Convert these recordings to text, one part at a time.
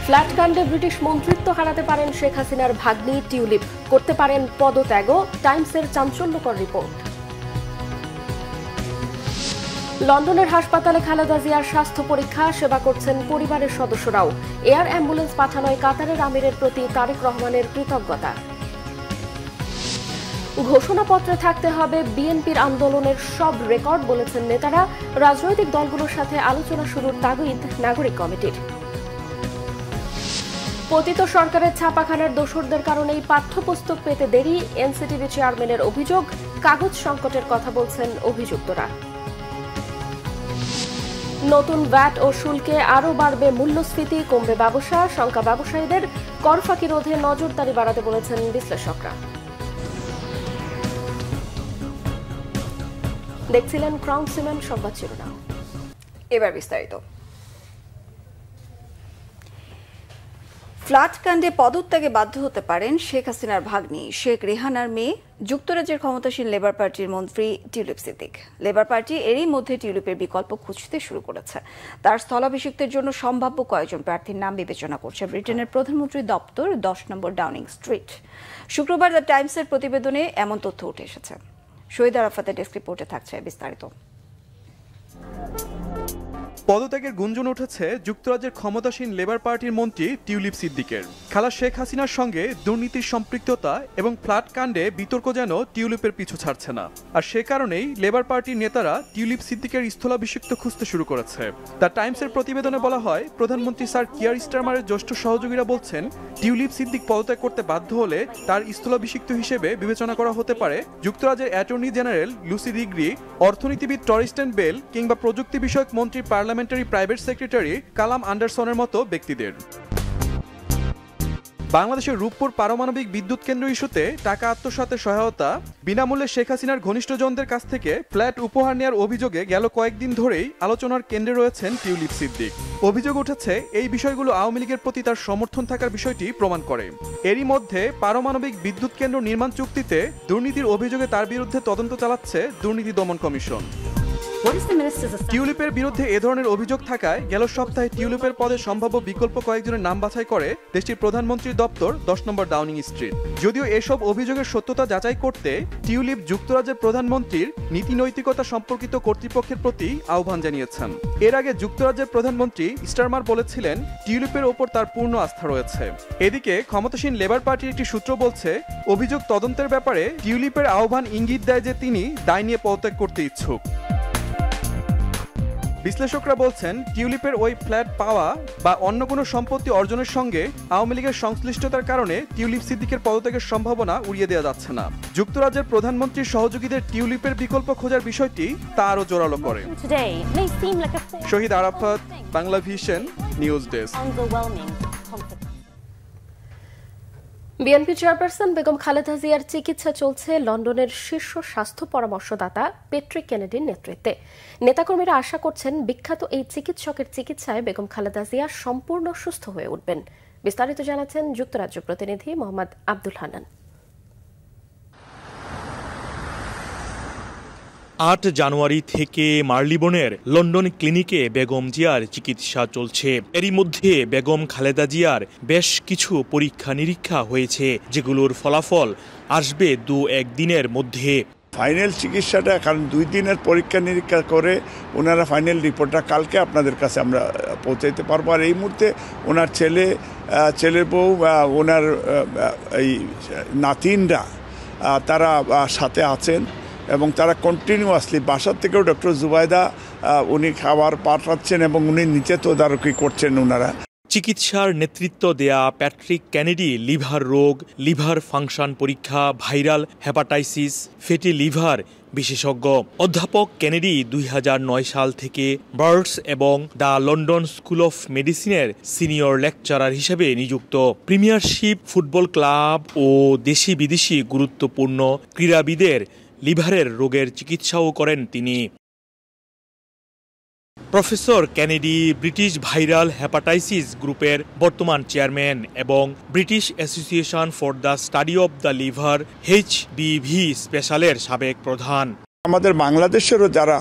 Flat কাণ্ডে British মন্ত্রিত্ব হারাতে পারেন শেখ হাসিনার ভাগ্নি টিউলিপ, করতে পারেন পদত্যাগও, টাইমসের চাঞ্চল্যকর রিপোর্ট। লন্ডনের হাসপাতালে খালেদা জিয়ার স্বাস্থ্য পরীক্ষা, সেবা করছেন পরিবারের সদস্যরাও। এয়ার অ্যাম্বুলেন্স পাঠানোয় কাতারের আমিরের প্রতি তারেক রহমানের কৃতজ্ঞতা। ঘোষণাপত্রে থাকতে হবে বিএনপির আন্দোলনের সব রেকর্ড, বলেছেন নেতারা। রাজনৈতিক দলগুলোর সাথে আলোচনা শুরুর তাগিদ নাগরিক কমিটির। পতিত সরকারের ছাপাখানার দোসরদের কারণেই পাঠ্যপুস্তক পেতে দেরি, এনসিটিভি চেয়ারম্যানের অভিযোগ। কাগজ সংকটের কথা বলছেন অভিযুক্তরা। নতুন ভ্যাট ও শুল্কে আরও বাড়বে মূল্যস্ফীতি, কমবে ব্যবসা, শঙ্কা ব্যবসায়ীদের। কর ফাঁকি রোধে নজরদারি বাড়াতে বলেছেন বিশ্লেষকরা। দেখছিলেন ক্রাউন সিমেন্ট সংবাদ শিরোনাম। এবার বিস্তারিত। ফ্ল্যাট কাণ্ডে পদত্যাগে বাধ্য হতে পারেন শেখ হাসিনার ভাগ্নি শেখ রেহানার মেয়ে, যুক্তরাজ্যের ক্ষমতাসীন লেবার পার্টির মন্ত্রী টিউলিপ সিদ্দিক। লেবার পার্টি এরই মধ্যে টিউলিপের বিকল্প খুঁজতে শুরু করেছে। তার স্থলাভিষিক্তের জন্য সম্ভাব্য কয়েকজন প্রার্থীর নাম বিবেচনা করছে ব্রিটেনের প্রধানমন্ত্রী দপ্তর 10 নম্বর ডাউনিং স্ট্রিট। শুক্রবার দ্য টাইমসের প্রতিবেদনে এমন তথ্য উঠে এসেছে। শহীদ আরাফাতের ডেস্ক রিপোর্টে থাকছে বিস্তারিত। পদত্যাগের গুঞ্জন উঠেছে যুক্তরাজ্যের ক্ষমতাসীন লেবার পার্টির মন্ত্রী টিউলিপ সিদ্দিকের। খালা শেখ হাসিনার সঙ্গে দুর্নীতির সম্পৃক্ততা এবং ফ্ল্যাট কাণ্ডে বিতর্ক যেন টিউলিপের পিছু ছাড়ছে না। আর সে কারণেই লেবার পার্টির নেতারা টিউলিপ সিদ্দিকের স্থলাভিষিক্ত খুঁজতে শুরু করেছে। দ্য টাইমসের প্রতিবেদনে বলা হয়, প্রধানমন্ত্রী স্যার কিয়ার স্টারমারের জ্যেষ্ঠ সহযোগীরা বলছেন, টিউলিপ সিদ্দিক পদত্যাগ করতে বাধ্য হলে তার স্থলাভিষিক্ত হিসেবে বিবেচনা করা হতে পারে যুক্তরাজ্যের অ্যাটর্নি জেনারেল লুসি রিগ্রি, অর্থনীতিবিদ টরিস্টেন বেল কিংবা প্রযুক্তি বিষয়ক মন্ত্রী পার্লামেন্টারি প্রাইভেট সেক্রেটারি কালাম আন্ডারসনের মতো ব্যক্তিদের। বাংলাদেশের রূপপুর পারমাণবিক বিদ্যুৎ কেন্দ্র ইস্যুতে টাকা আত্মসাতের সহায়তা, বিনামূল্যে শেখ হাসিনার ঘনিষ্ঠজনদের কাছ থেকে ফ্ল্যাট উপহার নেওয়ার অভিযোগে গেল কয়েকদিন ধরেই আলোচনার কেন্দ্রে রয়েছেন টিউলিপ সিদ্দিক। অভিযোগ উঠেছে এই বিষয়গুলো আওয়ামী লীগের প্রতি তার সমর্থন থাকার বিষয়টি প্রমাণ করে। এরই মধ্যে পারমাণবিক বিদ্যুৎ কেন্দ্র নির্মাণ চুক্তিতে দুর্নীতির অভিযোগে তার বিরুদ্ধে তদন্ত চালাচ্ছে দুর্নীতি দমন কমিশন। টিউলিপের বিরুদ্ধে এ ধরনের অভিযোগ থাকায় গেল সপ্তাহে টিউলিপের পদে সম্ভাব্য বিকল্প কয়েকজনের নাম বাছাই করে দেশটির প্রধানমন্ত্রীর দপ্তর 10 নম্বর ডাউনিং স্ট্রিট। যদিও এসব অভিযোগের সত্যতা যাচাই করতে টিউলিপ যুক্তরাজ্যের প্রধানমন্ত্রীর নীতি নৈতিকতা সম্পর্কিত কর্তৃপক্ষের প্রতি আহ্বান জানিয়েছেন। এর আগে যুক্তরাজ্যের প্রধানমন্ত্রী স্টারমার বলেছিলেন, টিউলিপের ওপর তার পূর্ণ আস্থা রয়েছে। এদিকে ক্ষমতাসীন লেবার পার্টির একটি সূত্র বলছে, অভিযোগ তদন্তের ব্যাপারে টিউলিপের আহ্বান ইঙ্গিত দেয় যে তিনি দায় নিয়ে পদত্যাগ করতে ইচ্ছুক। বিশ্লেষকরা বলছেন, টিউলিপের ওই ফ্ল্যাট পাওয়া বা অন্য কোনো সম্পত্তি অর্জনের সঙ্গে আওয়ামী লীগের সংশ্লিষ্টতার কারণে টিউলিপ সিদ্দিকের পদত্যাগের সম্ভাবনা উড়িয়ে দেওয়া যাচ্ছে না। যুক্তরাজ্যের প্রধানমন্ত্রীর সহযোগীদের টিউলিপের বিকল্প খোঁজার বিষয়টি তা আরও জোরালো করে। Shahid Arafat, Bangla vision, news desk. BNP chairperson Begum Khaleda জিয়ার চিকিৎসা চলছে লন্ডনের শীর্ষ স্বাস্থ্য পরামর্শদাতা প্যাট্রিক কেনেডির নেতৃত্বে। নেতাকর্মীরা আশা করছেন বিখ্যাত এই চিকিৎসকের চিকিৎসায় বেগম খালেদা জিয়া সম্পূর্ণ সুস্থ হয়ে উঠবেন। বিস্তারিত জানাচ্ছেন যুক্তরাজ্য প্রতিনিধি মোহাম্মদ আব্দুল হান্নান। 8 জানুয়ারি থেকে মার্লিবনের লন্ডন ক্লিনিকে বেগম জিয়ার চিকিৎসা চলছে। এরই মধ্যে বেগম খালেদা জিয়ার বেশ কিছু পরীক্ষা নিরীক্ষা হয়েছে, যেগুলোর ফলাফল আসবে 2-1 দিনের মধ্যে। ফাইনাল চিকিৎসাটা, কারণ 2 দিনের পরীক্ষা নিরীক্ষা করে ওনারা ফাইনাল রিপোর্টটা কালকে আপনাদের কাছে আমরা পৌঁছাইতে পারবো। আর এই মুহূর্তে ওনার ছেলের বউ, ওনার এই নাতিনরা তারা সাথে আছেন এবং তারা কন্টিনিউয়াসলি বাসার থেকেও ডক্টর জুবাইদা উনি খাবার পাঠাচ্ছেন এবং উনি নিচে তদারকি করছেন ওনারা। চিকিৎসার নেতৃত্ব দেয়া প্যাট্রিক কেনেডি লিভার রোগ, লিভার ফাংশন পরীক্ষা, ভাইরাল হেপাটাইটিস, ফ্যাটি লিভার বিশেষজ্ঞ। অধ্যাপক কেনেডি 2009 সাল থেকে বার্ডস এবং দ্য লন্ডন স্কুল অফ মেডিসিনের সিনিয়র লেকচারার হিসেবে নিযুক্ত। প্রিমিয়ারশিপ ফুটবল ক্লাব ও দেশি বিদেশি গুরুত্বপূর্ণ ক্রীড়াবিদের লিভারের রোগের চিকিৎসাও করেন তিনি। Professor Kennedy British viral hepatitis গ্রুপের বর্তমান চেয়ারম্যান এবং British association for the study of the liver HBV স্পেশালের সাবেক প্রধান। আমাদের বাংলাদেশেরও যারা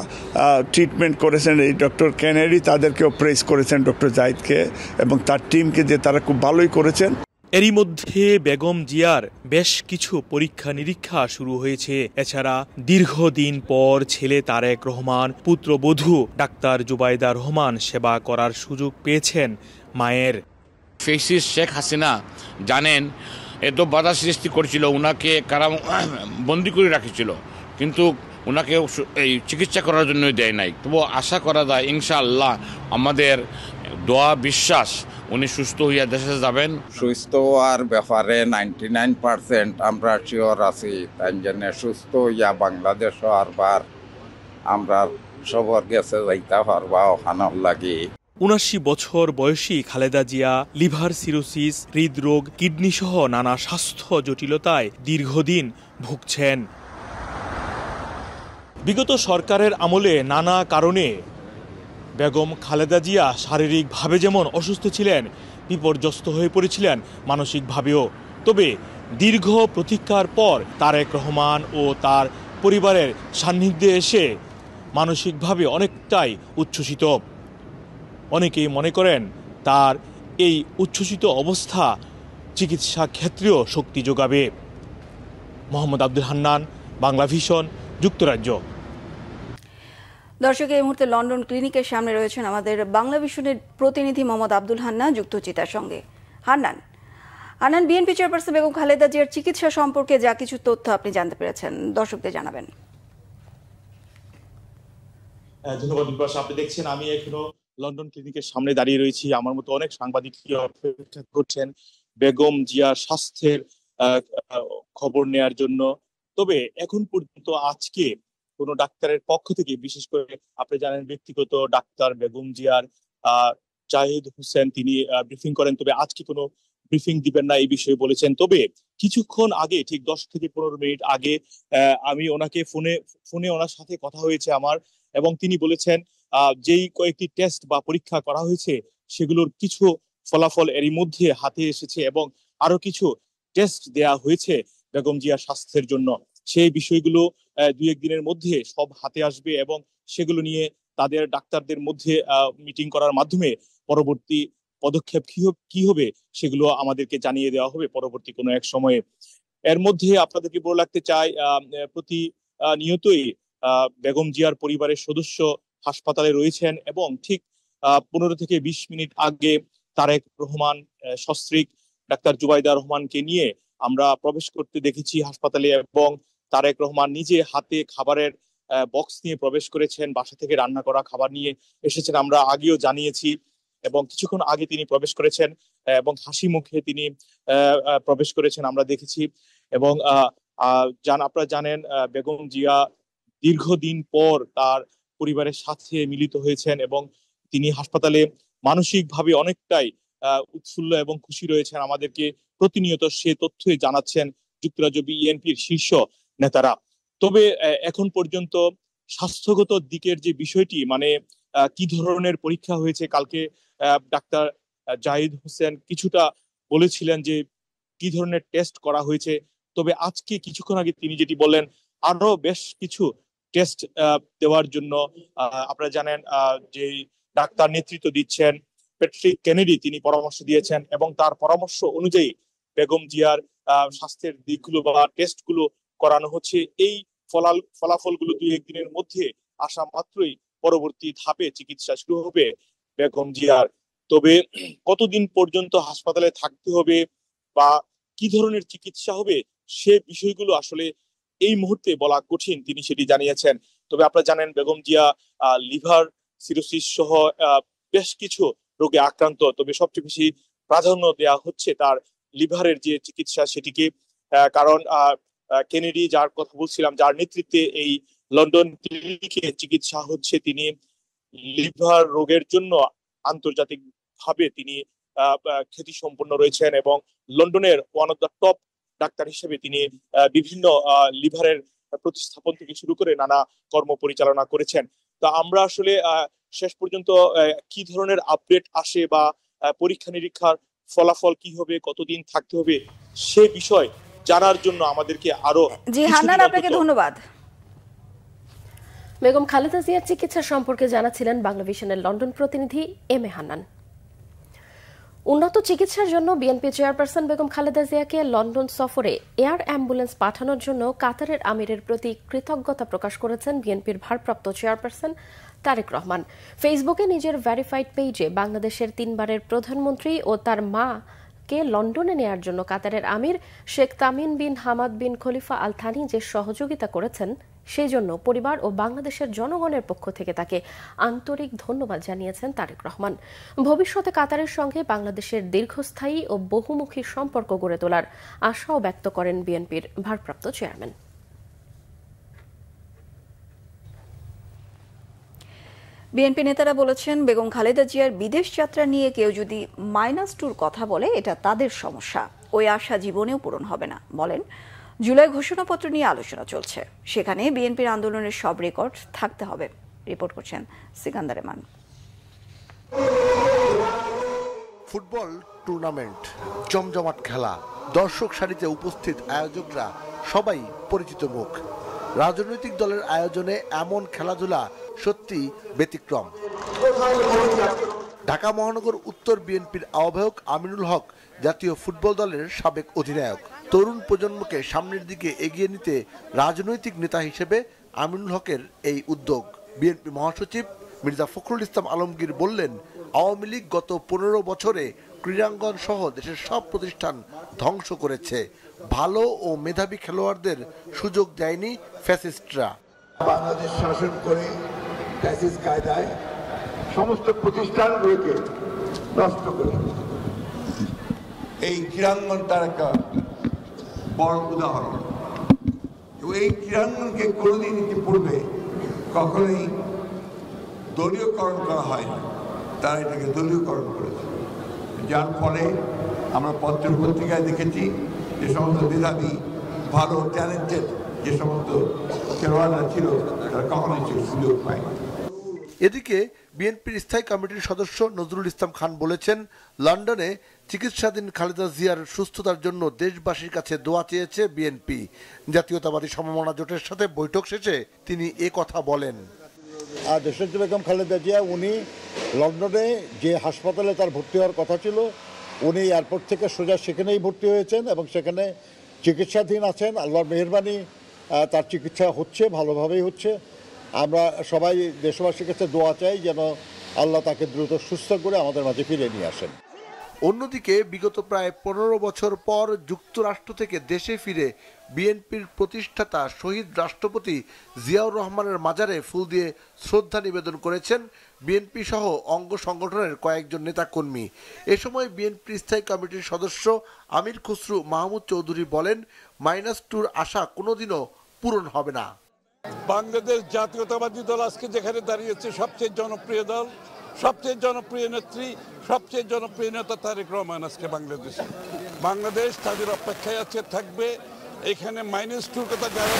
ট্রিটমেন্ট করেছেন এই ডক্টর কেনেডি, তাদেরকেও প্রেস করেছেন ডক্টর জাহিদকে এবং তার টিমকে, যে তারা খুব ভালোই করেছেন। এরই মধ্যে বেগম জিয়ার বেশ কিছু পরীক্ষা নিরীক্ষা শুরু হয়েছে। এছাড়া দীর্ঘদিন পর ছেলে তারেক রহমান, পুত্রবধূ ডাক্তার জুবাইদা রহমান সেবা করার সুযোগ পেয়েছেন মায়ের। ফেসিস শেখ হাসিনা জানেন এত বাধা সৃষ্টি করেছিল, ওনাকে বন্দি করে রাখেছিল, কিন্তু ওনাকে এই চিকিৎসা করার জন্য দেয় নাই। তবু আশা করা যায় ইনশাআল্লাহ, আমাদের দোয়া বিশ্বাস উনি সুস্থ হইয়া দেশে যাবেন। সুস্থ হওয়ার ব্যাপারে 99% আমরা শিওর আছি। তাই জন্য সুস্থ হইয়া বাংলাদেশ আরবার আমরা সবর গেছে যাইতে পারবা ওখানে লাগে। ৭৯ বছর বয়সী খালেদা জিয়া লিভার সিরোসিস, হৃদরোগ, কিডনি সহ নানা স্বাস্থ্য জটিলতায় দীর্ঘদিন ভুগছেন। বিগত সরকারের আমলে নানা কারণে বেগম খালেদা জিয়া শারীরিকভাবে যেমন অসুস্থ ছিলেন, বিপর্যস্ত হয়ে পড়েছিলেন মানসিকভাবেও। তবে দীর্ঘ প্রতীক্ষার পর তারেক রহমান ও তার পরিবারের সান্নিধ্যে এসে মানসিকভাবে অনেকটাই উচ্ছ্বসিত। অনেকেই মনে করেন তার এই উচ্ছ্বসিত অবস্থা চিকিৎসা ক্ষেত্রেও শক্তি যোগাবে। মোহাম্মদ আব্দুল হান্নান, বাংলা ভিশন, যুক্তরাজ্য। দর্শক, এই মুহূর্তে লন্ডন ক্লিনিকের সামনে রয়েছেন আমাদের বাংলা ভিশনের প্রতিনিধি মোহাম্মদ আব্দুল হান্নান, যুক্ত চিতার সঙ্গে। হান্নান, বিএনপি চেয়ারপারসন বেগম খালেদা জিয়ার চিকিৎসা সম্পর্কে যা কিছু তথ্য আপনি জানতে পেরেছেন দর্শকদের জানাবেন। ধন্যবাদ বিপাশা। আপনি দেখছেন আমি এখনো লন্ডন ক্লিনিকের সামনে দাঁড়িয়ে রয়েছি। আমার মতো অনেক সাংবাদিক অপেক্ষা করছেন বেগম জিয়ার স্বাস্থ্যের খবর নেয়ার জন্য। তবে এখন পর্যন্ত আজকে কোন ডাক্তারের পক্ষ থেকে, বিশেষ করে আপনি জানেন ব্যক্তিগত ডাক্তার বেগম জিয়ার জাহিদ হোসেন, তিনি ব্রিফিং করেন। তবে আজকে কোনো ব্রিফিং দিবেন না এই বিষয়ে বলেছেন। তবে কিছুক্ষণ আগে, ঠিক 10 থেকে 15 মিনিট আগে আমি ওনাকে ফোনে ওনার সাথে কথা হয়েছে আমার, এবং তিনি বলেছেন যেই কয়েকটি টেস্ট বা পরীক্ষা করা হয়েছে সেগুলোর কিছু ফলাফল এরই মধ্যে হাতে এসেছে এবং আরো কিছু টেস্ট দেয়া হয়েছে বেগম জিয়ার স্বাস্থ্যের জন্য। সেই বিষয়গুলো 2-1 দিনের মধ্যে সব হাতে আসবে এবং সেগুলো নিয়ে তাদের ডাক্তারদের মধ্যে মিটিং করার মাধ্যমে পরবর্তী পদক্ষেপ কি হবে সেগুলো আমাদেরকে জানিয়ে দেওয়া হবে পরবর্তী কোনো এক সময়ে। এর মধ্যে আপনাদেরকে বলে রাখতে চাই, নিয়তই বেগম জিয়ার পরিবারের সদস্য হাসপাতালে রয়েছেন এবং ঠিক 15 থেকে 20 মিনিট আগে তারেক রহমান সস্ত্রীক ডাক্তার জুবাইদা রহমানকে নিয়ে আমরা প্রবেশ করতে দেখেছি হাসপাতালে, এবং তারেক রহমান নিজে হাতে খাবারের বক্স নিয়ে প্রবেশ করেছেন, বাসা থেকে রান্না করা খাবার নিয়ে এসেছেন, আমরা আগেও জানিয়েছি। এবং কিছুক্ষণ আগে তিনি প্রবেশ করেছেন এবং হাসি মুখে তিনি প্রবেশ করেছেন আমরা দেখেছি। এবং আপনারা জানেন বেগম জিয়া দীর্ঘদিন পর তার পরিবারের সাথে মিলিত হয়েছেন এবং তিনি হাসপাতালে মানসিকভাবে অনেকটাই উৎফুল্ল এবং খুশি রয়েছেন। আমাদেরকে প্রতিনিয়ত সে তথ্যই জানাচ্ছেন যুক্তরাজ্য বিএনপির শীর্ষ নেতারা। তবে এখন পর্যন্ত স্বাস্থ্যগত দিকের যে বিষয়টি, মানে কি ধরনের পরীক্ষা হয়েছে, কালকে ডাক্তার জাহিদ হোসেন কিছুটা বলেছিলেন যে কি ধরনের টেস্ট করা হয়েছে। তবে আজকে কিছুক্ষণ আগে তিনি যেটি বললেন, আরো বেশ কিছু টেস্ট দেওয়ার জন্য আপনারা জানেন যে ডাক্তার নেতৃত্ব দিচ্ছেন প্যাট্রিক কেনেডি, তিনি পরামর্শ দিয়েছেন এবং তার পরামর্শ অনুযায়ী বেগম জিয়ার স্বাস্থ্যের দিকগুলো বা টেস্টগুলো করানো হচ্ছে। এই ফলাফলগুলো 2-1 দিনের মধ্যে আসা মাত্রই পরবর্তী ধাপে চিকিৎসা শুরু হবে বেগম জিয়ার। তবে কতদিন পর্যন্ত হাসপাতালে থাকতে হবে বা কি ধরনের চিকিৎসা হবে সে বিষয়গুলো আসলে এই মুহূর্তে বলা কঠিন, তিনি সেটি জানিয়েছেন। তবে আপনারা জানেন বেগম জিয়া লিভার সিরোসিস সহ বেশ কিছু রোগে আক্রান্ত। তবে সবচেয়ে বেশি প্রাধান্য দেওয়া হচ্ছে তার লিভারের যে চিকিৎসা সেটিকে, কারণ কেনেডি, যার কথা বলছিলাম, যার নেতৃত্বে এই লন্ডন ক্লিনিকে চিকিৎসা হচ্ছে, তিনি লিভার রোগের জন্য আন্তর্জাতিক ভাবে তিনি খ্যাতি সম্পন্ন রয়েছেন এবং লন্ডনের one of the top doctor হিসেবে তিনি বিভিন্ন লিভারের প্রতিস্থাপন থেকে শুরু করে নানা কর্ম পরিচালনা করেছেন। তা আমরা আসলে শেষ পর্যন্ত কি ধরনের আপডেট আসে বা পরীক্ষা নিরীক্ষার ফলাফল কি হবে, কতদিন থাকতে হবে সে বিষয় জানার জন্য আমাদেরকে আরো। জি হান্নান, আপনাকে ধন্যবাদ। বেগম খালেদা জিয়ার চিকিৎসা সম্পর্কে জানাছিলেন বাংলাভিশনের লন্ডন প্রতিনিধি এম এ হান্নান। উন্নত চিকিৎসার জন্য বিএনপি চেয়ারপারসন বেগম খালেদা জিয়াকে লন্ডন সফরে এয়ার অ্যাম্বুলেন্স পাঠানোর জন্য কাতারের আমিরের প্রতি কৃতজ্ঞতা প্রকাশ করেছেন বিএনপির ভারপ্রাপ্ত চেয়ারপারসন তারেক রহমান। ফেসবুকে নিজের ভেরিফাইড পেজে বাংলাদেশের 3 বারের প্রধানমন্ত্রী ও তার মাকে লন্ডনে নেয়ার জন্য কাতারের আমির Sheikh Tamim bin Hamad bin Khalifa Al Thani যে সহযোগিতা করেছেন সেই জন্য পরিবার ও বাংলাদেশের জনগণের পক্ষ থেকে তাকে আন্তরিক ধন্যবাদ জানিয়েছেন তারেক রহমান। ভবিষ্যতে কাতারের সঙ্গে বাংলাদেশের দীর্ঘস্থায়ী ও বহুমুখী সম্পর্ক গড়ে তোলার আশাও ব্যক্ত করেন বিএনপির ভারপ্রাপ্ত চেয়ারম্যান। বিএনপি নেতারা বলেছেন, বেগম খালেদা জিয়ার বিদেশ যাত্রা নিয়ে কেউ যদি -2 কথা বলে এটা তাদের সমস্যা, ওই আশা জীবনেও পূরণ হবে না। বলেন, জুলাই ঘোষণাপত্র নিয়ে আলোচনা চলছে, সেখানে বিএনপির আন্দোলনের সব রেকর্ড থাকতে হবে। রিপোর্ট করছেন সিকান্দার রহমান। ফুটবল টুর্নামেন্ট, জমজমাট খেলা, দর্শক সারিতে উপস্থিত আয়োজকরা সবাই পরিচিত মুখ। রাজনৈতিক দলের আয়োজনে এমন খেলাধুলা সত্যি ব্যতিক্রম। ঢাকা মহানগর উত্তর বিএনপির আহ্বায়ক আমিনুল হক জাতীয় ফুটবল দলের সাবেক অধিনায়ক। তরুণ প্রজন্মকে সামনের দিকে এগিয়ে নিতে রাজনৈতিক নেতা হিসেবে আমিনুল হকের এই উদ্যোগ। বিএনপি মহাসচিব মির্জা ফখরুল ইসলাম আলমগীর বললেন, আওয়ামী লীগ গত 15 বছরে ক্রীড়াঙ্গন সহ দেশের সব প্রতিষ্ঠান ধ্বংস করেছে। ভালো ও মেধাবী খেলোয়াড়দের সুযোগ দেয়নি ফ্যাসিস্টরা। বাংলাদেশ শাসন করে ফ্যাসিস্ট কায়দায় সমস্ত প্রতিষ্ঠানগুলোকে নষ্ট করে এই ক্রীড়াঙ্গন তার একটা বড় উদাহরণ। এই ক্রীড়াঙ্গনকে কোনোদিন ইতিপূর্বে কখনোই দলীয়করণ করা হয়নি, তারা এটাকে দলীয়করণ করেছে, যার ফলে আমরা পত্র পত্রিকায় দেখেছি যে সমস্ত মেধাবী ভালো ট্যালেন্টেড যে সমস্ত খেলোয়াড়রা ছিল তারা কখনোই সুযোগ পায়নি। এদিকে বিএনপির স্থায়ী কমিটির সদস্য নজরুল ইসলাম খান বলেছেন, লন্ডনে চিকিৎসাধীন খালেদা জিয়ার সুস্থতার জন্য দেশবাসীর কাছে দোয়া চেয়েছে বিএনপি। জাতীয়তাবাদী সমমনা জোটের সাথে বৈঠক শেষে তিনি এ কথা বলেন। দেশনেত্রী বেগম খালেদা জিয়া উনি লন্ডনে যে হাসপাতালে তার ভর্তি হওয়ার কথা ছিল, উনি এয়ারপোর্ট থেকে সোজা সেখানেই ভর্তি হয়েছেন এবং সেখানে চিকিৎসাধীন আছেন। আল্লাহর মেহেরবানি, তার চিকিৎসা হচ্ছে, ভালোভাবেই হচ্ছে। আমরা সবাই দেশবাসীর কাছে দোয়া চাই যেন আল্লাহ তাকে দ্রুত সুস্থ করে আমাদের মাঝে ফিরে নিয়ে আসেন। অন্যদিকে বিগত প্রায় 15 বছর পর যুক্তরাষ্ট্র থেকে দেশে ফিরে বিএনপির প্রতিষ্ঠাতা শহীদ রাষ্ট্রপতি জিয়াউর রহমানের মাজারে ফুল দিয়ে শ্রদ্ধা নিবেদন করেছেন বিএনপি সহ অঙ্গ সংগঠনের কয়েকজন নেতাকর্মী। এ সময় বিএনপির স্থায়ী কমিটির সদস্য আমির খসরু মাহমুদ চৌধুরী বলেন, -2 আশা কোনোদিনও পূরণ হবে না। বাংলাদেশ জাতীয়তাবাদী দল আজকে যেখানে দাঁড়িয়েছে, সবচেয়ে জনপ্রিয় দল, সবচেয়ে জনপ্রিয় নেত্রী, সবচেয়ে জনপ্রিয় নেতা তারেক রহমান আজকে বাংলাদেশে। বাংলাদেশ তাদের অপেক্ষায় আছে, থাকবে। এখানে -2 কথা যারা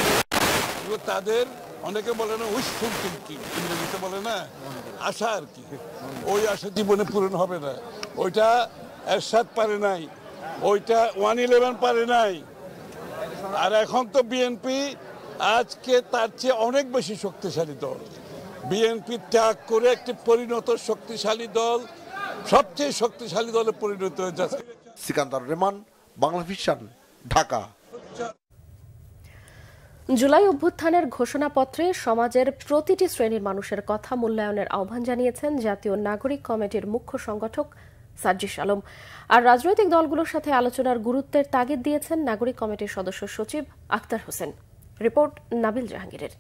তাদের অনেকে বলে না উইশফুল থিংকিং, ইংরেজিতে বলে না আশা আর কি, ওই আশা জীবনে পূরণ হবে না। ওইটা এরশাদ পারে নাই, ওইটা 111 পারে নাই। আর এখন তো বিএনপি আজকে তার চেয়ে অনেক বেশি শক্তিশালী দল। বিএনপি ত্যাগ করে একটি পরিণত শক্তিশালী দল, সবচেয়ে শক্তিশালী দলে পরিণত হয়ে যাচ্ছে। সিকান্দার রহমান, বাংলাভিশন, ঢাকা। জুলাই অভ্যুত্থানের ঘোষণাপত্রে সমাজের প্রতিটি শ্রেণীর মানুষের কথা মূল্যায়নের আহ্বান জানিয়েছেন জাতীয় নাগরিক কমিটির মুখ্য সংগঠক সাজ্জিস আলম। আর রাজনৈতিক দলগুলোর সাথে আলোচনার গুরুত্বের তাগিদ দিয়েছেন নাগরিক কমিটির সদস্য সচিব আক্তার হোসেন। রিপোর্ট নাবিল জাহাঙ্গীরের।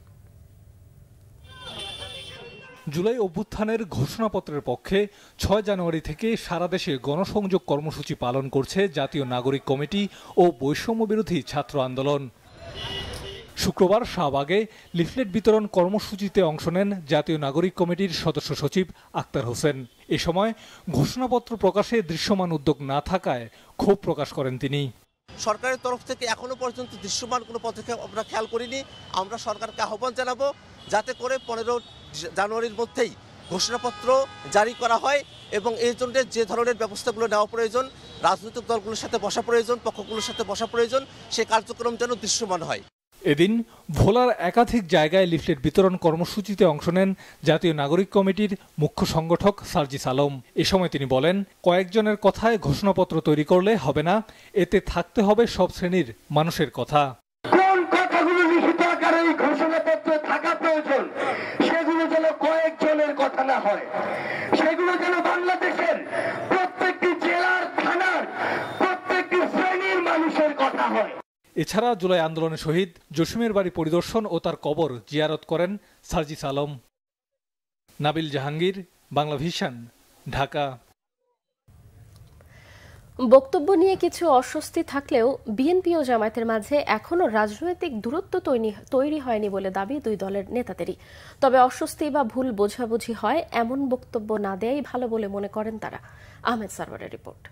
জুলাই অভ্যুত্থানের ঘোষণাপত্রের পক্ষে 6 জানুয়ারি থেকে সারা দেশে গণসংযোগ কর্মসূচি পালন করছে জাতীয় নাগরিক কমিটি ও বৈষম্য বিরোধী ছাত্র আন্দোলন। শুক্রবার শাহবাগে লিফলেট বিতরণ কর্মসূচিতে অংশ নেন জাতীয় নাগরিক কমিটির সদস্য সচিব আক্তার হোসেন। এ সময় ঘোষণাপত্র প্রকাশে দৃশ্যমান উদ্যোগ না থাকায় ক্ষোভ প্রকাশ করেন তিনি। সরকারের তরফ থেকে এখনো পর্যন্ত দৃশ্যমান কোনো পদক্ষেপ আমরা খেয়াল করিনি। আমরা সরকারকে আহ্বান জানাবো যাতে করে 15 জানুয়ারির মধ্যেই ঘোষণাপত্র জারি করা হয় এবং এই জন্য যে ধরনের ব্যবস্থাগুলো নেওয়া প্রয়োজন, রাজনৈতিক দলগুলোর সাথে বসা প্রয়োজন, পক্ষগুলোর সাথে বসা প্রয়োজন, সেই কার্যক্রম যেন দৃশ্যমান হয়। এদিন ভোলার একাধিক জায়গায় লিফলেট বিতরণ কর্মসূচিতে অংশ নেন জাতীয় নাগরিক কমিটির মুখ্য সংগঠক সার্জিস আলম। এ সময় তিনি বলেন, কয়েকজনের কথায় ঘোষণাপত্র তৈরি করলে হবে না, এতে থাকতে হবে সব শ্রেণীর মানুষের কথা। কোন কথাগুলো লিখিত আকারে এই ঘোষণাপত্রে থাকা প্রয়োজন, সেগুলো যেন কয়েকজনের কথা না হয়, সেগুলো যেন বাংলাদেশের প্রত্যেকটি জেলার, থানার প্রত্যেকটি শ্রেণীর মানুষের কথা হয়। এছাড়া জুলাই আন্দোলনে শহীদ জসিমের বাড়ি পরিদর্শন ও তার কবর জিয়ারত করেন সার্জিস আলম। নাবিল জাহাঙ্গীর, বাংলা ভিশন, ঢাকা। বক্তব্য নিয়ে কিছু অস্বস্তি থাকলেও বিএনপি ও জামায়াতের মাঝে এখনো রাজনৈতিক দূরত্ব তৈরি হয়নি বলে দাবি দুই দলের নেতাদেরই। তবে অস্বস্তি বা ভুল বোঝাবুঝি হয় এমন বক্তব্য না দেয়াই ভালো বলে মনে করেন তারা। আহমেদ সারওয়ারের রিপোর্ট।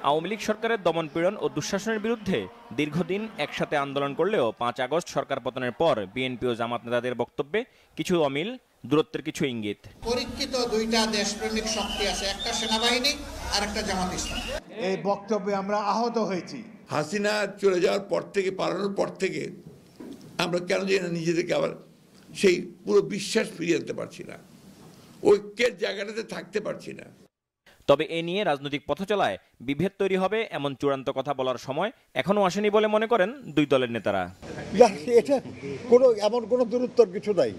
আওয়ামী লীগ সরকারের দমনপীড়ন ও দুঃশাসনের বিরুদ্ধে দীর্ঘদিন একসাথে আন্দোলন করলেও 5 আগস্ট সরকার পতনের পর বিএনপি ও জামাত নেতাদের বক্তব্যে কিছু অমিল, দূরত্বের কিছু ইঙ্গিত। পরীক্ষিত দুইটা দেশপ্রেমিক শক্তি আছে, একটা সেনাবাহিনী আর একটা জামাত ইসলাম। এই বক্তব্যে আমরা আহত হয়েছি। হাসিনা চলে যাওয়ার পর থেকে, পালানোর পর থেকে আমরা কেন জানি না নিজেদেরকে আবার সেই পুরো বিশ্বাস ফিরিয়ে আনতে পারছি না, ঐক্যের জায়গাটাতে থাকতে পারছি না। তবে এ নিয়ে রাজনৈতিক পথচলায় বিভেদ তৈরি হবে এমন চূড়ান্ত কথা বলার সময় এখনো আসেনি বলে মনে করেন দুই দলের নেতারা। এটা এমন কোনো দূরত্বর কিছু নাই।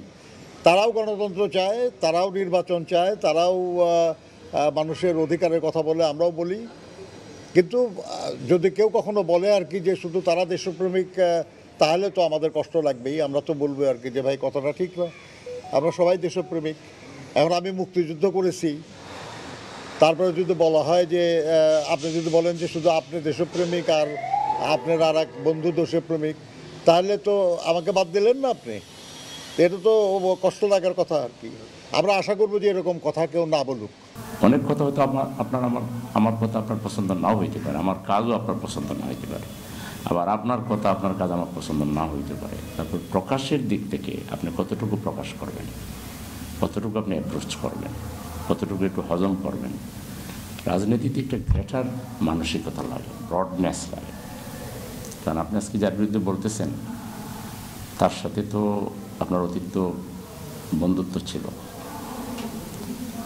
তারাও গণতন্ত্র চায়, তারাও নির্বাচন চায়, তারাও মানুষের অধিকারের কথা বলে, আমরাও বলি। কিন্তু যদি কেউ কখনো বলে আর কি যে শুধু তারা দেশপ্রেমিক, তাহলে তো আমাদের কষ্ট লাগবেই। আমরা তো বলবো আর কি যে ভাই কথাটা ঠিক না, আমরা সবাই দেশপ্রেমিক। এখন আমি মুক্তিযুদ্ধ করেছি, তারপরে যদি বলা হয় যে আপনি যদি বলেন যে শুধু আপনি দেশপ্রেমিক আর আপনার আর এক বন্ধু দেশপ্রেমিক, তাহলে তো আমাকে বাদ দিলেন না আপনি। এটা তো কষ্ট লাগার কথা আর কি। আমরা আশা করবো যে এরকম কথা কেউ না বলুক। অনেক কথা হয়তো আমার কথা আপনার পছন্দ নাও হইতে পারে, আমার কাজও আপনার পছন্দ না হইতে পারে, আবার আপনার কথা আপনার কাজ আমার পছন্দ না হইতে পারে। তারপর প্রকাশের দিক থেকে আপনি কতটুকু প্রকাশ করবেন, কতটুকু আপনি অ্যাপ্রোচ করবেন, কতটুকু একটু হজম করবেন। রাজনীতিতে একটা গ্রেটার মানসিকতা লাগে, ব্রডনেস লাগে। কারণ আপনি আজকে যার বিরুদ্ধে বলতেছেন তার সাথে তো আপনার অতীত বন্ধুত্ব ছিল,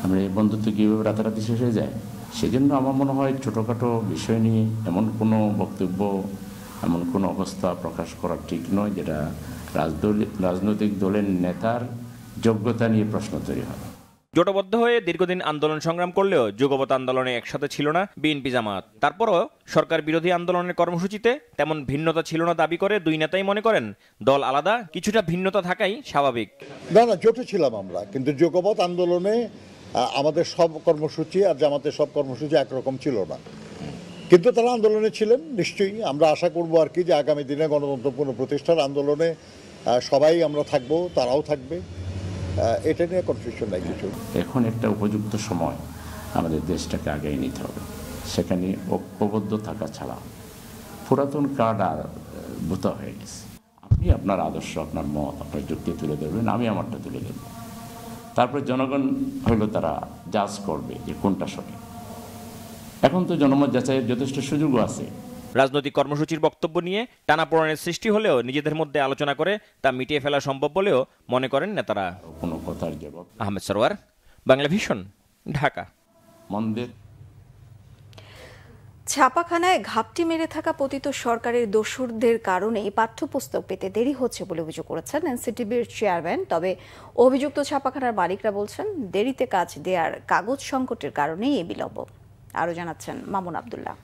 আমরা এই বন্ধুত্ব কীভাবে রাতারাতি শেষ হয়ে যায়। সেজন্য আমার মনে হয় ছোটোখাটো বিষয় নিয়ে এমন কোনো বক্তব্য, এমন কোনো অবস্থা প্রকাশ করা ঠিক নয় যেটা রাজনৈতিক দলের নেতার যোগ্যতা নিয়ে প্রশ্ন তৈরি হয়। জোটবদ্ধ হয়ে দীর্ঘদিন আন্দোলন সংগ্রাম করলেও যুগপৎ আন্দোলনে একসাথে ছিল না বিএনপি জামাত। তারপরও সরকার বিরোধী আন্দোলনের কর্মসূচিতে তেমন ভিন্নতা ছিল না দাবি করে দুই নেতাই মনে করেন দল আলাদা, কিছুটা ভিন্নতা থাকাই স্বাভাবিক। না, জোটে ছিলাম আমরা, কিন্তু যুগপৎ আন্দোলনে আমাদের সব কর্মসূচি আর জামাতের সব কর্মসূচি একরকম ছিল না, কিন্তু তারা আন্দোলনে ছিলেন নিশ্চয়ই। আমরা আশা করবো আর কি যে আগামী দিনে গণতন্ত্র পুনঃপ্রতিষ্ঠার আন্দোলনে সবাই আমরা থাকবো, তারাও থাকবে, এটা নিয়ে কনফিউশন নাই কিছু। এখন একটা উপযুক্ত সময় আমাদের দেশটাকে আগে নিতে হবে, সেখানে ঐক্যবদ্ধ থাকা ছাড়া পুরাতন কার্ড আর ভূতা হয়ে গেছে। আপনি আপনার আদর্শ, আপনার মত, আপনার যুক্তি তুলে ধরবেন, আমি আমারটা তুলে ধরব, তারপরে জনগণ হইলো তারা জাজ করবে যে কোনটা সঠিক। এখন তো জনমত যাচাইয়ের যথেষ্ট সুযোগও আছে। রাজনৈতিক কর্মসূচির বক্তব্য নিয়ে টানাপোড়েনের সৃষ্টি হলেও নিজেদের মধ্যে আলোচনা করে তা মিটিয়ে ফেলা সম্ভব বলেও মনে করেন নেতারা। কোনো কথার জবাব। আহমেদ সারওয়ার, বাংলা ভিশন, ঢাকা। মন্দের ছাপাখানায় ঘাপটি মেরে থাকা পতিত সরকারের দোসরদের কারণেই পাঠ্যপুস্তক পেতে দেরি হচ্ছে বলে অভিযোগ করেছেন এনসিটিবির চেয়ারম্যান। তবে অভিযুক্ত ছাপাখানার মালিকরা বলছেন দেরিতে কাজ দেওয়ার কাগজ সংকটের কারণেই এই বিলম্ব। আরও জানাচ্ছেন মামুন আব্দুল্লাহ।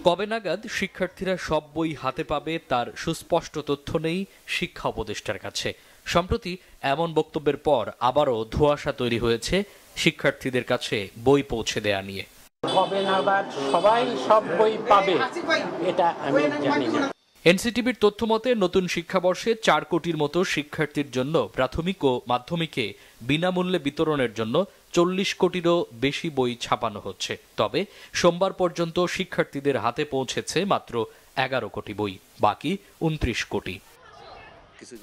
কবে নাগাদ শিক্ষার্থীরা সব বই হাতে পাবে তার সুস্পষ্ট তথ্য নেই শিক্ষা উপদেষ্টার কাছে। সম্প্রতি এমন বক্তব্যের পর আবারও ধোঁয়াশা তৈরি হয়েছে শিক্ষার্থীদের কাছে বই পৌঁছে দেয়া নিয়ে। কবে নাগাদ সবাই সব বই পাবে এটা আমি জানি না। এনসিটিবির তথ্য মতে নতুন শিক্ষাবর্ষে 4 কোটির মতো শিক্ষার্থীর জন্য প্রাথমিক ও মাধ্যমিকে বিনামূল্যে বিতরণের জন্য 40 কোটিরও বেশি বই ছাপানো হচ্ছে। তবে সোমবার পর্যন্ত শিক্ষার্থীদের হাতে পৌঁছেছে মাত্র 11 কোটি বই, বাকি 29 কোটি।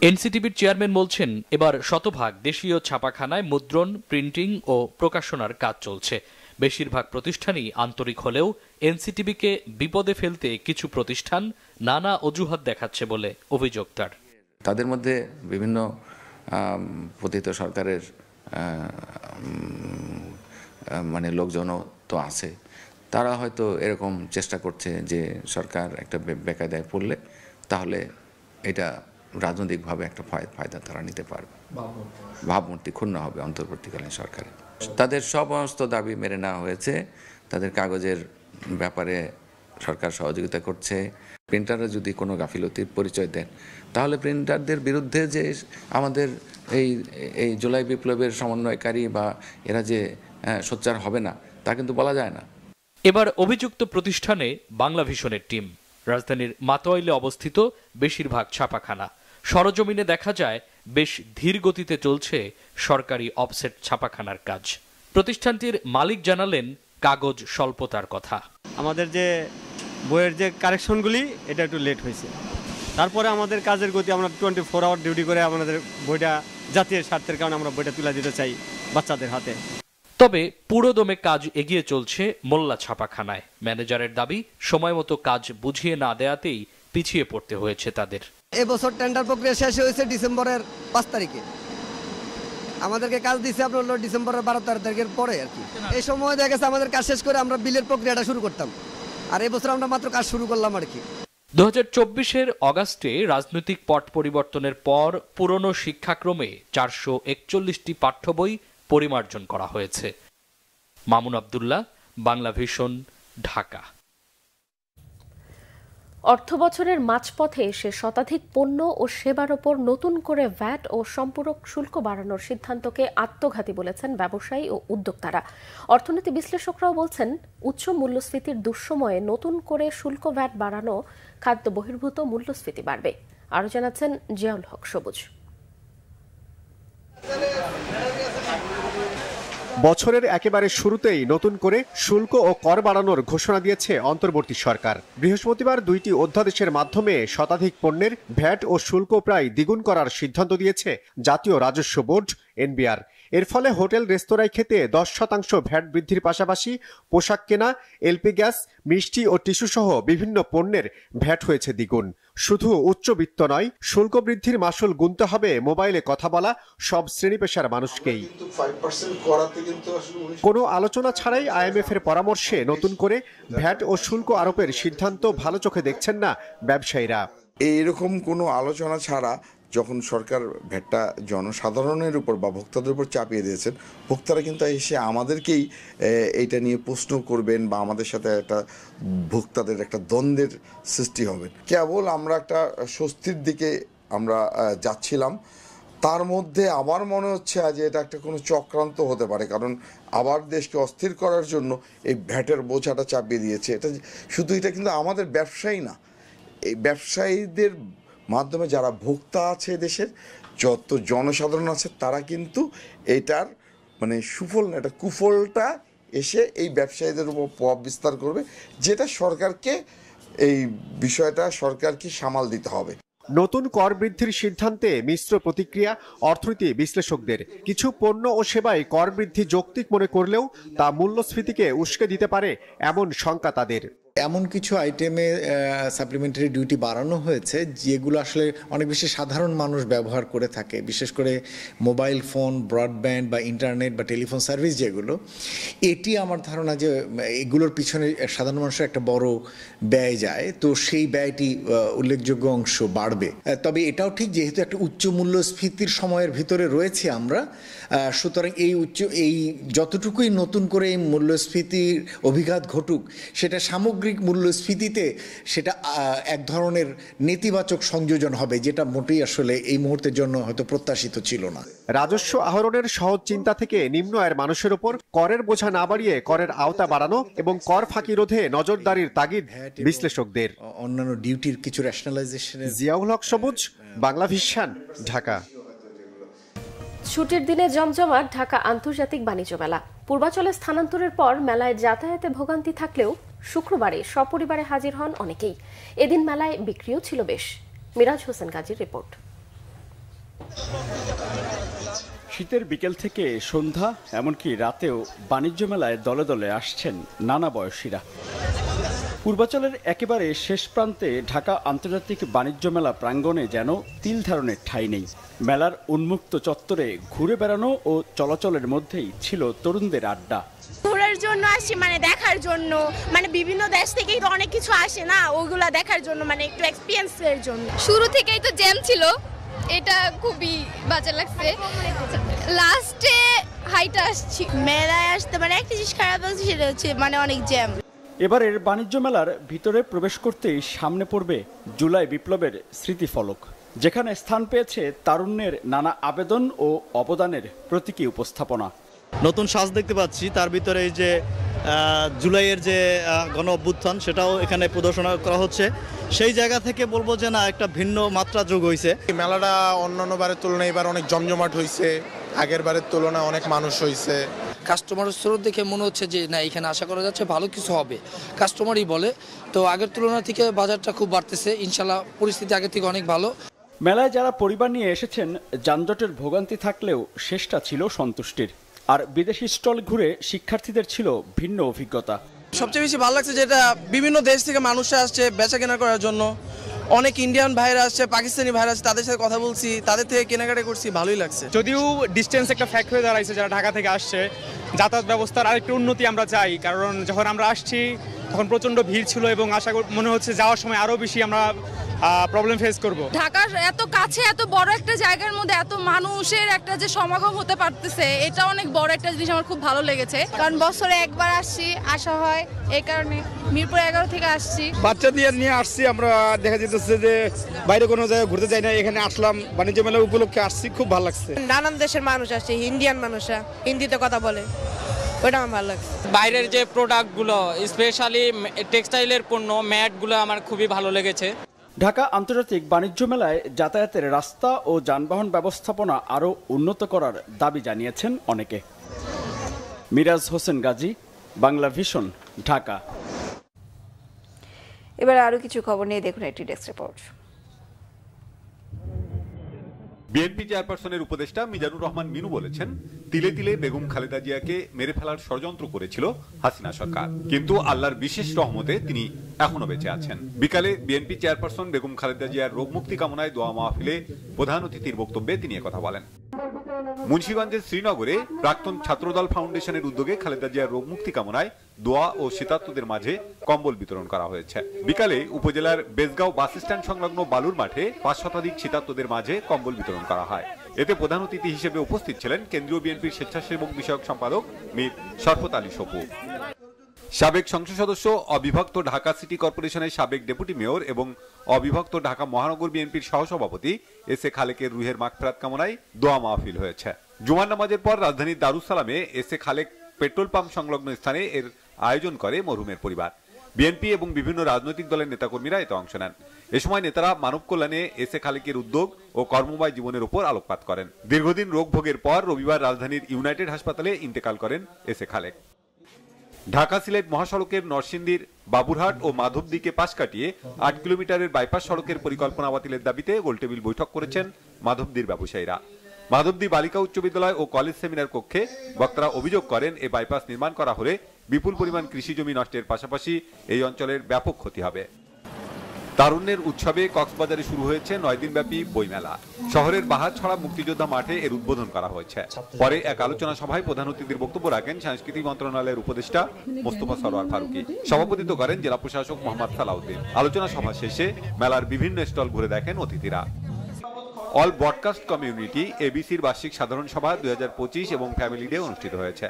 এনসিটিবির চেয়ারম্যান বলছেন এবার শতভাগ দেশীয় ছাপাখানায় মুদ্রণ, প্রিন্টিং ও প্রকাশনার কাজ চলছে। বেশিরভাগ প্রতিষ্ঠানই আন্তরিক হলেও এনসিটিবিকে বিপদে ফেলতে কিছু প্রতিষ্ঠান নানা অজুহাত দেখাচ্ছে বলে অভিযোগ তার। তাদের মধ্যে বিভিন্ন পতিত সরকারের মানে লোকজনও তো আছে, তারা হয়তো এরকম চেষ্টা করছে যে সরকার একটা বেকায়দায় পড়লে তাহলে এটা রাজনৈতিকভাবে একটা ফায়দা তারা নিতে পারবে, ভাবমূর্তি ক্ষুণ্ণ হবে অন্তর্বর্তীকালীন সরকারে। তাদের সমস্ত দাবি মেনে নেওয়া হয়েছে, তাদের কাগজের ব্যাপারে সরকার সহযোগিতা করছে। প্রিন্টাররা যদি কোনো গাফিলতির পরিচয় দেন তাহলে প্রিন্টারদের বিরুদ্ধে যে আমাদের এই জুলাই বিপ্লবের সমন্বয়কারী বা এরা যে সোচ্চার হবে না তা কিন্তু বলা যায় না। এবার অভিযুক্ত প্রতিষ্ঠানে বাংলা ভিশনের টিম। রাজধানীর মাতোয়াইলে অবস্থিত বেশিরভাগ ছাপাখানা। সরজমিনে দেখা যায় বেশ ধীর গতিতে চলছে সরকারি অফসেট ছাপাখানার কাজ। প্রতিষ্ঠানটির মালিক জানালেন কাগজ স্বল্পতার কথা। আমাদের যে বইয়ের যে কারেকশনগুলি এটা একটু লেট হয়েছে, তারপরে আমাদের কাজের গতি আমরা 24 আওয়ার ডিউটি করে আমাদের বইটা জাতীয় স্বার্থের কারণে আমরা বইটা তুলে দিতে চাই বাচ্চাদের হাতে। তবে পুরোদমে কাজ এগিয়ে চলছে মোল্লা ছাপাখানায়। ম্যানেজারের দাবি সময় মতো কাজ বুঝিয়ে না দেয়াতেই পিছিয়ে পড়তে হয়েছে তাদের। এবছর টেন্ডার প্রক্রিয়া শেষ হয়েছে ডিসেম্বরের 5 তারিখে, আমাদেরকে কাজ দিচ্ছে আপনার ডিসেম্বরের 12 তারিখের পরে আর কি। এই সময় দেখা গেছে আমাদের কাজ শেষ করে আমরা বিলের প্রক্রিয়াটা শুরু করতাম, আর এবছর আমরা মাত্র কাজ শুরু করলাম আর কি। 2024-এর অগাস্টে রাজনৈতিক পট পরিবর্তনের পর পুরনো শিক্ষাক্রমে 441টি পাঠ্য বই পরিমার্জন করা হয়েছে। মামুন আব্দুল্লাহ, বাংলা ভিশন, ঢাকা। অর্থবছরের মাঝপথে এসে শতাধিক পণ্য ও সেবার ওপর নতুন করে ভ্যাট ও সম্পূরক শুল্ক বাড়ানোর সিদ্ধান্তকে আত্মঘাতী বলেছেন ব্যবসায়ী ও উদ্যোক্তারা। অর্থনীতি বিশ্লেষকরাও বলছেন উচ্চ মূল্যস্ফীতির দুঃসময়ে নতুন করে শুল্ক ভ্যাট বাড়ানো খাদ্য বহির্ভূত মূল্যস্ফীতি বাড়বে। আরও জানাচ্ছেন জিয়াউল হক সবুজ। বছরের একেবারে শুরুতেই নতুন করে শুল্ক ও কর বাড়ানোর ঘোষণা দিয়েছে অন্তর্বর্তী সরকার। বৃহস্পতিবার 2টি অধ্যাদেশের মাধ্যমে শতাধিক পণ্যের ভ্যাট ও শুল্ক প্রায় দ্বিগুণ করার সিদ্ধান্ত দিয়েছে জাতীয় রাজস্ব বোর্ড এনবিআর। এর ফলে হোটেল রেস্তোরাঁয় খেতে 10% ভ্যাট বৃদ্ধির পাশাপাশি পোশাক কেনা, এলপি গ্যাস, মিষ্টি ও টিস্যু সহ বিভিন্ন পণ্যের ভ্যাট হয়েছে দ্বিগুণ। শুধু উচ্চবিত্ত নয়, শুল্ক বৃদ্ধির মাসুল গুনতে হবে মোবাইলে কথা বলা সব শ্রেণী পেশার মানুষকেই। কোনো আলোচনা ছাড়াই আইএমএফ এর পরামর্শে নতুন করে ভ্যাট ও শুল্ক আরোপের সিদ্ধান্ত ভালো চোখে দেখছেন না ব্যবসায়ীরা। এইরকম কোনো আলোচনা ছাড়া যখন সরকার ভ্যাটটা জনসাধারণের উপর বা ভোক্তাদের উপর চাপিয়ে দিয়েছেন, ভোক্তারা কিন্তু এসে আমাদেরকেই এইটা নিয়ে প্রশ্ন করবেন বা আমাদের সাথে একটা ভোক্তাদের একটা দ্বন্দ্বের সৃষ্টি হবে। কেবল আমরা একটা স্বস্তির দিকে আমরা যাচ্ছিলাম, তার মধ্যে আমার মনে হচ্ছে যে এটা একটা কোনো চক্রান্ত হতে পারে, কারণ আবার দেশকে অস্থির করার জন্য এই ভ্যাটের বোঝাটা চাপিয়ে দিয়েছে। এটা কিন্তু আমাদের ব্যবসায়ী না, এই ব্যবসায়ীদের মাধ্যমে যারা ভোক্তা আছে দেশের যত জনসাধারণ আছে তারা কিন্তু এটার মানে সুফল না, এটা কুফলটা এসে এই ব্যবসায়ীদের উপর প্রভাব বিস্তার করবে, যেটা সরকারকে এই বিষয়টা সরকারকে সামাল দিতে হবে। নতুন কর বৃদ্ধির সিদ্ধান্তে মিশ্র প্রতিক্রিয়া অর্থনীতি বিশ্লেষকদের। কিছু পণ্য ও সেবায় কর বৃদ্ধি যৌক্তিক মনে করলেও তা মূল্যস্ফীতিকে উস্কে দিতে পারে এমন শঙ্কা তাদের। এমন কিছু আইটেমে সাপ্লিমেন্টারি ডিউটি বাড়ানো হয়েছে যেগুলো আসলে অনেক বেশি সাধারণ মানুষ ব্যবহার করে থাকে, বিশেষ করে মোবাইল ফোন, ব্রডব্যান্ড বা ইন্টারনেট বা টেলিফোন সার্ভিস যেগুলো। এটি আমার ধারণা যে এগুলোর পিছনে সাধারণ মানুষের একটা বড় ব্যয় যায়, তো সেই ব্যয়টি উল্লেখযোগ্য অংশ বাড়বে। তবে এটাও ঠিক, যেহেতু একটা উচ্চ মূল্যস্ফীতির সময়ের ভিতরে রয়েছে আমরা, সুতরাং এই যতটুকুই নতুন করে এই মূল্যস্ফীতির অভিঘাত ঘটুক, সেটা সামগ্রিক মূল্যস্ফীতিতে সেটা এক ধরনের নেতিবাচক সংযোজন হবে, যেটা মোটেই আসলে এই মুহূর্তের জন্য হয়তো প্রত্যাশিত ছিল না। রাজস্ব আহরণের সহজ চিন্তা থেকে নিম্ন আয়ের মানুষের উপর করের বোঝা না বাড়িয়ে করের আওতা বাড়ানো এবং কর ফাঁকি রোধে নজরদারির তাগিদ বিশ্লেষকদের। অন্যান্য ডিউটির কিছু রেশনালাইজেশন। জিয়াউল হক সবুজ, বাংলা ভিশন, ঢাকা। ছুটির দিনে জমজমাট ঢাকা আন্তর্জাতিক বাণিজ্য মেলা। পূর্বাচলে স্থানান্তরের পর মেলায় যাতায়াতে ভোগান্তি থাকলেও শুক্রবারে সপরিবারে হাজির হন অনেকেই। এদিন মেলায় বিক্রিও ছিল বেশ। মিরাজ হোসেন গাজীর রিপোর্ট। শীতের বিকেল থেকে সন্ধ্যা এমনকি রাতেও বাণিজ্য মেলায় দলে দলে আসছেন নানা বয়সীরা। পূর্বাচলের একেবারে শেষ প্রান্তে ঢাকা আন্তর্জাতিক বাণিজ্য মেলা প্রাঙ্গণে যেন তিল ধারণের ঠাঁই নেই। মেলার উন্মুক্ত চত্বরে ঘুরে বেড়ানো ও চলাচলের মধ্যেই ছিল তরুণদের আড্ডা। ঘোরার জন্য আসি, মানে দেখার জন্য, মানে বিভিন্ন দেশ থেকেই তো অনেক কিছু আসে না, ওগুলা দেখার জন্য, মানে একটু এক্সপিরিয়েন্সের জন্য। শুরু থেকেই তো জ্যাম ছিল, এটা খুবই বাজে লাগছে। লাস্টে হাইটা আসছি। মেলায় আসতে মানে একটা জিনিস খারাপ লাগছে, সেটা হচ্ছে মানে অনেক জ্যাম। এবারের বাণিজ্য মেলার ভিতরে প্রবেশ করতেই সামনে পড়বে জুলাই বিপ্লবের স্মৃতিফলক, যেখানে স্থান পেয়েছে তারুণ্যের নানা আবেদন ও অবদানের প্রতীকী উপস্থাপনা। নতুন সাজ দেখতে পাচ্ছি, তার ভিতরে এই যে জুলাইয়ের যে গণ অভ্যুত্থান সেটাও এখানে প্রদর্শন করা হচ্ছে। সেই জায়গা থেকে বলবো যে না, একটা ভিন্ন মাত্রা যোগ হয়েছে। মেলাটা অন্যান্য বারের তুলনায় এবার অনেক জমজমাট হয়েছে, আগের বারের তুলনায় অনেক মানুষ হয়েছে। কাস্টমারের স্রোত দেখে মনে হচ্ছে যে না, এখানে আশা করা যাচ্ছে ভালো কিছু হবে, কাস্টমারই বলে। তো আগের তুলনা থেকে বাজারটা খুব বাড়তেছে, ইনশাল্লাহ পরিস্থিতি আগের থেকে অনেক ভালো। মেলায় যারা পরিবার নিয়ে এসেছেন যানজটের ভোগান্তি থাকলেও শেষটা ছিল সন্তুষ্টির। আর বিদেশি স্টল ঘুরে শিক্ষার্থীদের ছিল ভিন্ন অভিজ্ঞতা। সবচেয়ে বেশি ভালো লাগছে যেটা বিভিন্ন দেশ থেকে মানুষরা আসছে বেচা কেনা করার জন্য। অনেক ইন্ডিয়ান ভাইরা আসছে, পাকিস্তানি ভাইরা আসছে, তাদের সাথে কথা বলছি, তাদের থেকে কেনাকাটা করছি, ভালোই লাগছে। যদিও ডিস্টেন্স একটা ফ্যাক্ট হয়ে দাঁড়াইছে, যারা ঢাকা থেকে আসছে, যাতায়াত ব্যবস্থার আরেকটু উন্নতি আমরা চাই। কারণ যখন আমরা আসছি তখন প্রচণ্ড ভিড় ছিল এবং আশা মনে হচ্ছে যাওয়ার সময় আরও বেশি আমরা প্রবলেম ফেস করব। ঢাকার এত কাছে এত বড় একটা জায়গার মধ্যে এত মানুষের একটা যে সমাগম হতে পারতেছে, এটা অনেক বড় একটা জিনিস, আমার খুব ভালো লেগেছে। কারণ বছরে একবার আসছি, আসা হয়, এই কারণে মিরপুর 11 থেকে আসছি। বাচ্চা নিয়ে আসছি আমরা, দেখা যেতেছে যে বাইরে কোনো জায়গায় ঘুরতে যাই না, এখানে আসলাম বাণিজ্য মেলা উপলক্ষে আসছি, খুব ভালো লাগছে। নানান দেশের মানুষ আসছে, ইন্ডিয়ান মানুষরা হিন্দিতে কথা বলে, ওটা আমার ভালো লাগছে। বাইরের যে প্রোডাক্টগুলো, স্পেশালি টেক্সটাইলের পণ্য, ম্যাটগুলো আমার খুবই ভালো লেগেছে। ঢাকা আন্তর্জাতিক বাণিজ্য মেলায় যাতায়াতের রাস্তা ও যানবাহন ব্যবস্থাপনা আরও উন্নত করার দাবি জানিয়েছেন অনেকে। মিরাজ হোসেন গাজী, বাংলা ভিশন, ঢাকা। এবার আরো কিছু খবর নিয়ে দেখুন একটি ডেস্ক রিপোর্ট। বিএনপি চেয়ারপারসনের উপদেষ্টা মিজানুর রহমান মিনু বলেছেন, তিলে তিলে বেগম খালেদা জিয়াকে মেরে ফেলার ষড়যন্ত্র করেছিল হাসিনা সরকার, কিন্তু আল্লাহর বিশেষ রহমতে তিনি এখনো বেঁচে আছেন। বিকালে বিএনপি চেয়ারপারসন বেগম খালেদা জিয়ার রোগ মুক্তি কামনায় দোয়া মাহফিলে প্রধান অতিথির বক্তব্যে তিনি একথা বলেন। মুন্সিগঞ্জের শ্রীনগরে প্রাক্তন ছাত্রদল ফাউন্ডেশনের উদ্যোগে খালেদা জিয়ার রোগ মুক্তি কামনায় দোয়া ও শীতার্তদের মাঝে কম্বল বিতরণ করা হয়েছে। বিকালে উপজেলার বেজগাঁও বাস স্ট্যান্ড সংলগ্ন বালুর মাঠে 5 শতাধিক শীতার্তদের মাঝে কম্বল বিতরণ করা হয়। এতে প্রধান অতিথি হিসেবে উপস্থিত ছিলেন কেন্দ্রীয় বিএনপির স্বেচ্ছাসেবক বিষয়ক সম্পাদক মীর শরফত আলী সপু, সাবেক সংসদ সদস্য, অবিভক্ত ঢাকা সিটি কর্পোরেশনের সাবেক ডেপুটি মেয়র এবং অবিভক্ত ঢাকা মহানগর বিএনপির সহসভাপতি এস এ খালেকের রুহের মাগফিরাত কামনায় দোয়া মাহফিল হয়েছে। জুমার নামাজের পর রাজধানীর Darus Salam S A Khalek petrol pump সংলগ্ন স্থানে এর আয়োজন করে মরহুমের পরিবার। বিএনপি এবং বিভিন্ন রাজনৈতিক দলের নেতাকর্মীরা এতে অংশ নেন। এ সময় নেতারা মানব কল্যাণে এস এ খালেকের উদ্যোগ ও কর্মময় জীবনের উপর আলোকপাত করেন। দীর্ঘদিন রোগ ভোগের পর রবিবার রাজধানীর ইউনাইটেড হাসপাতালে ইন্তেকাল করেন এস এ খালেক। ঢাকা সিলেট মহাসড়কের নরসিংদীর বাবুরহাট ও মাধবদীকে পাশ কাটিয়ে 8 কিলোমিটারের বাইপাস সড়কের পরিকল্পনা বাতিলের দাবিতে গোলটেবিল বৈঠক করেছেন মাধবদীর ব্যবসায়ীরা। মাধবদী বালিকা উচ্চ বিদ্যালয় ও কলেজ সেমিনার কক্ষে বক্তারা অভিযোগ করেন, এই বাইপাস নির্মাণ করা হলে বিপুল পরিমাণ কৃষি জমি নষ্টের পাশাপাশি এই অঞ্চলের ব্যাপক ক্ষতি হবে। তারুণ্যের উৎসবে কক্সবাজারে শুরু হয়েছে 9 দিনব্যাপী বইমেলা। শহরের বাহারছড়া মুক্তিযোদ্ধা মাঠে এর উদ্বোধন করা হয়েছে। পরে এক আলোচনা সভায় প্রধান অতিথির বক্তব্য রাখেন সাংস্কৃতিক মন্ত্রণালয়ের উপদেষ্টা মোস্তফা সরোয়ার ফারুকী। সভাপতিত্ব করেন জেলা প্রশাসক মোহাম্মদ সালাউদ্দিন। আলোচনা সভা শেষে মেলার বিভিন্ন স্টল ঘুরে দেখেন অতিথিরা। অল ব্রডকাস্ট কমিউনিটি এবিসির বার্ষিক সাধারণ সভা 2025 এবং ফ্যামিলি ডে অনুষ্ঠিত হয়েছে।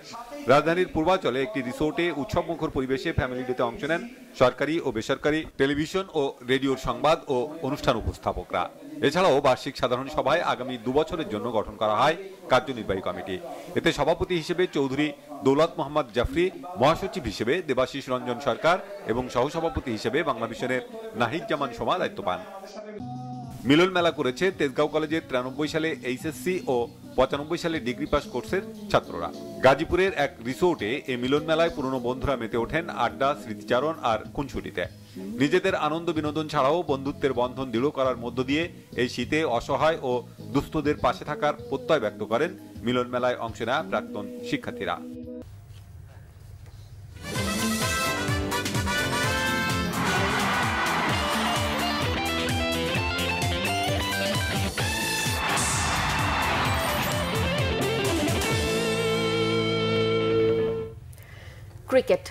রাজধানীর পূর্বাচলে একটি রিসোর্টে উৎসবমুখর পরিবেশে ফ্যামিলি ডেতে অংশ নেন সরকারি ও বেসরকারি টেলিভিশন ও রেডিওর সংবাদ ও অনুষ্ঠান উপস্থাপকরা। এছাড়াও বার্ষিক সাধারণ সভায় আগামী 2 বছরের জন্য গঠন করা হয় কার্যনির্বাহী কমিটি। এতে সভাপতি হিসেবে চৌধুরী দৌলত মোহাম্মদ জাফরি, মহাসচিব হিসেবে দেবাশিস রঞ্জন সরকার এবং সহসভাপতি হিসেবে বাংলা মিশনের নাহিদ জামান সোমা দায়িত্ব পান। মিলন মেলা করেছে তেজগাঁও কলেজের 93 সালে এইচএসসি ও 95 সালে ডিগ্রি পাস কোর্সের ছাত্ররা। গাজীপুরের এক রিসোর্টে এই মিলন মেলায় পুরনো বন্ধুরা মেতে ওঠেন আড্ডা, স্মৃতিচারণ আর খুনসুটিতে। নিজেদের আনন্দ বিনোদন ছাড়াও বন্ধুত্বের বন্ধন দৃঢ় করার মধ্য দিয়ে এই শীতে অসহায় ও দুস্থদের পাশে থাকার প্রত্যয় ব্যক্ত করেন মিলন মেলায় অংশ নেওয়া প্রাক্তন শিক্ষার্থীরা। ক্রিকেট।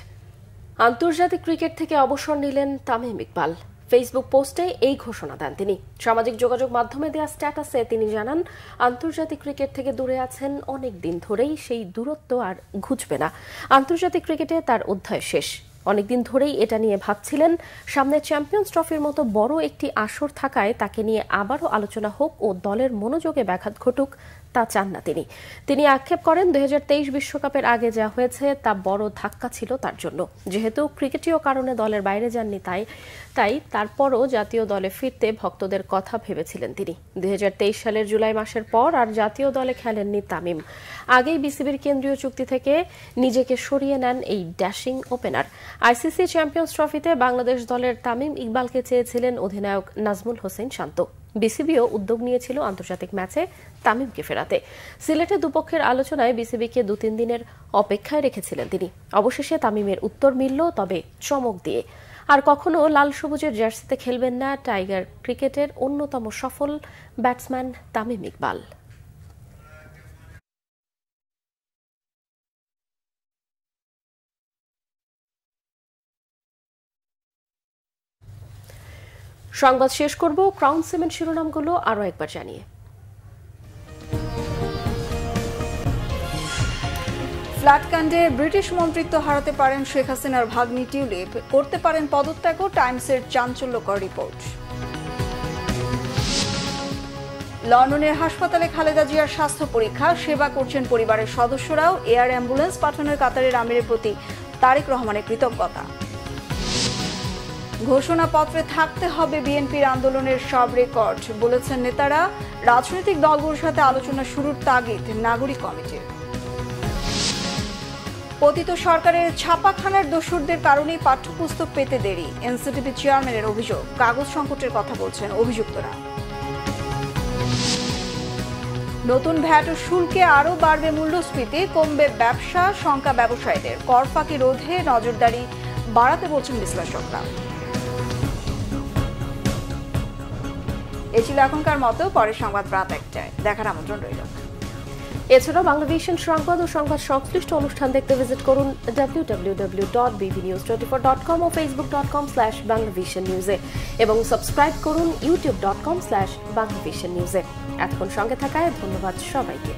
আন্তর্জাতিক ক্রিকেট থেকে অবসর নিলেন তামিম ইকবাল। ফেসবুক পোস্টে এই ঘোষণা দেন তিনি। সামাজিক যোগাযোগ মাধ্যমে দেওয়া স্ট্যাটাসে তিনি জানান, আন্তর্জাতিক ক্রিকেট থেকে দূরে আছেন অনেক দিন ধরেই, সেই দূরত্ব আর ঘুচবে না। আন্তর্জাতিক ক্রিকেটে তার অধ্যায় শেষ। অনেকদিন ধরেই এটা নিয়ে ভাবছিলেন। সামনে চ্যাম্পিয়ন্স ট্রফির মতো বড় একটি আসর থাকায় তাকে নিয়ে আবারও আলোচনা হোক ও দলের মনোযোগে ব্যাঘাত ঘটুক তা চান না তিনি। তিনি আক্ষেপ করেন, 2023 বিশ্বকাপের আগে যা হয়েছে তা বড় ধাক্কা ছিল তার জন্য। যেহেতু ক্রিকেটীয় কারণে দলের বাইরে যাননি, তাই তারপরও জাতীয় দলে ফিরতে ভক্তদের কথা ভেবেছিলেন তিনি। 2023 সালের জুলাই মাসের পর আর জাতীয় দলে খেলেননি তামিম। আগেই বিসিবির কেন্দ্রীয় চুক্তি থেকে নিজেকে সরিয়ে নেন এই ড্যাশিং ওপেনার। আইসিসি চ্যাম্পিয়ন্স ট্রফিতে বাংলাদেশ দলের তামিম ইকবালকে চেয়েছিলেন অধিনায়ক নাজমুল হোসেন শান্ত। বিসিবিও উদ্যোগ নিয়েছিল আন্তর্জাতিক ম্যাচে তামিমকে ফেরাতে। সিলেটে দুপক্ষের আলোচনায় বিসিবিকে 2-3 দিনের অপেক্ষায় রেখেছিলেন তিনি। অবশেষে তামিমের উত্তর মিলল, তবে চমক দিয়ে। আর কখনো লাল সবুজের জার্সিতে খেলবেন না টাইগার ক্রিকেটের অন্যতম সফল ব্যাটসম্যান তামিম ইকবাল। সংবাদ শেষ করব ক্রাউন সিমেন্ট শিরোনামগুলো আরো একবার জানিয়ে। ফ্ল্যাটকাণ্ডে ব্রিটিশ মন্ত্রিত্ব হারাতে পারেন শেখ হাসিনার ভাগ্নি টিউলিপ, করতে পারেন পদত্যাগও টাইমসের চাঞ্চল্যকর রিপোর্ট। লন্ডনের হাসপাতালে খালেদা জিয়ার স্বাস্থ্য পরীক্ষা, সেবা করছেন পরিবারের সদস্যরাও। এয়ার অ্যাম্বুলেন্স পাঠানোর কাতারের আমিরের প্রতি তারেক রহমানের কৃতজ্ঞতা। ঘোষণাপত্রে থাকতে হবে বিএনপির আন্দোলনের সব রেকর্ড, বলেছেন নেতারা। রাজনৈতিক দলগুলোর সাথে আলোচনা শুরুর তাগিদ নাগরিক কমিটির। পতিত সরকারের ছাপাখানার দোসরদের কারণেই পাঠ্যপুস্তক পেতে দেরি, এনসিটিভি চেয়ারম্যানের অভিযোগ। কাগজ সংকটের কথা বলছেন অভিযুক্তরা। নতুন ভ্যাট ও শুল্কে আরও বাড়বে মূল্যস্ফীতি, কমবে ব্যবসা, শঙ্কা ব্যবসায়ীদের। কর ফাঁকি রোধে নজরদারি বাড়াতে বলছেন বিশ্লেষকরা। এ ছিল এখনকার মতো, পরের সংবাদ রাত 1টায় দেখার আমন্ত্রণ রইল। এছাড়াও বাংলাভিশন সংবাদ ও সংবাদ সংশ্লিষ্ট অনুষ্ঠান দেখতে ভিজিট করুন www.bbnews24.com ও facebook.com/banglavisionnews-এ এবং সাবস্ক্রাইব করুন youtube.com/banglavisionnews-এ। এতক্ষণ সঙ্গে থাকায় ধন্যবাদ সবাইকে।